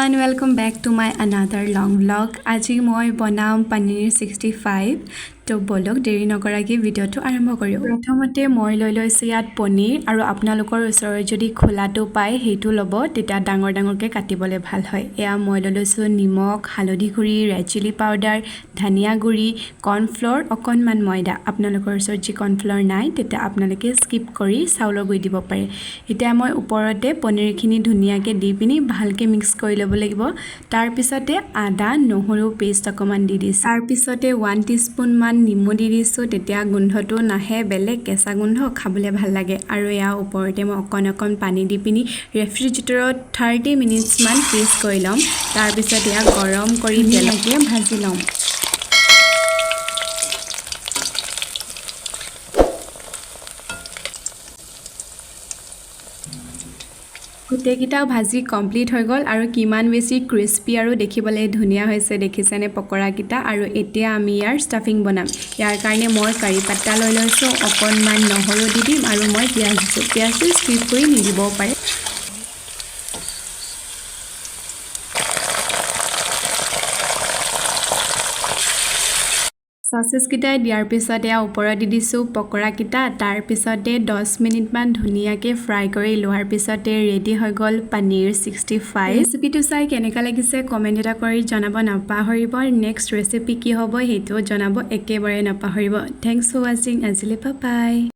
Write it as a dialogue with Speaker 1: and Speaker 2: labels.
Speaker 1: everyone, welcome back to my another long vlog. আজি মই বনাম paneer 65 তো বলক দেৰি নকৰাকৈ ভিডিওটো আৰম্ভ কৰো। প্ৰথমতে মই লৈ লৈছো ইয়াত পনীৰ আৰু আপোনালোকৰ ওচৰত যদি খোলাটো পায় হেইটো লব তেতিয়া ডাঙৰ ডাঙৰকৈ কাটিবলে ভাল হয়। এয়া মই লৈ লৈছো নিমখ, হালধি গুৰি, ৰেড চিলি পাউডাৰ, ধনিয়া গুৰি, কৰ্ন ফ্লোৰ, অকণমান ময়দা। আপোনালোকৰ ওচৰত যি কৰ্ন ফ্লোৰ নাই তেতিয়া আপোনালোকে স্কিপ কৰি চাউলৰ গুৰি দিব পাৰে। এতিয়া মই ওপৰতে পনীৰখিনি ধুনীয়াকৈ দি পিনি ভালকৈ মিক্স কৰি ল'ব লাগিব। তাৰ পিছতে আদা নহৰু পেষ্ট অকমান দি দিছো। তাৰ পিছতে 1 টিস্পুন মান নিমু দি দিছো, তেতিয়া গোন্ধটো নাহে, বেলেগ কেঁচা গোন্ধ খাবলৈ ভাল লাগে। আৰু ইয়াৰ ওপৰতে মই অকণ পানী দি পিনি ৰেফ্ৰিজাৰেটৰত 30 মিনিটছ মান ফ্ৰিজ কৰি ল'ম। তাৰ পিছত ইয়াক গৰম কৰি তেলকে ভাজি ল'ম। গোটেইকেইটাও ভাজি কমপ্লিট হৈ গ'ল আৰু কিমান বেছি ক্ৰিস্পি আৰু দেখিবলৈ ধুনীয়া হৈছে দেখিছেনে পকৰাকেইটা। আৰু এতিয়া আমি ইয়াৰ ষ্টাফিং বনাম। ইয়াৰ কাৰণে মই কাৰি পাত্তা লৈ লৈছোঁ, অকণমান নহৰু দি দিম আৰু মই পিঁয়াজ দিছোঁ। পিঁয়াজটো স্কিপ কৰি নিদিবও পাৰে। সসেজকেইটা দিয়াৰ পিছত এয়া ওপৰত দি দিছোঁ পকৰাকেইটা। তাৰ পিছতে 10 মিনিটমান ধুনীয়াকৈ ফ্ৰাই কৰি লোৱাৰ পিছতে ৰেডি হৈ গ'ল paneer 65। ৰেচিপিটো চাই কেনেকুৱা লাগিছে কমেণ্ট এটা কৰি জনাব নাপাহৰিব। নেক্সট ৰেচিপি কি হ'ব সেইটোও জনাব একেবাৰে নাপাহৰিব। থেংকছ ফৰ ৱাচিং। আজিলৈ বাই বাই।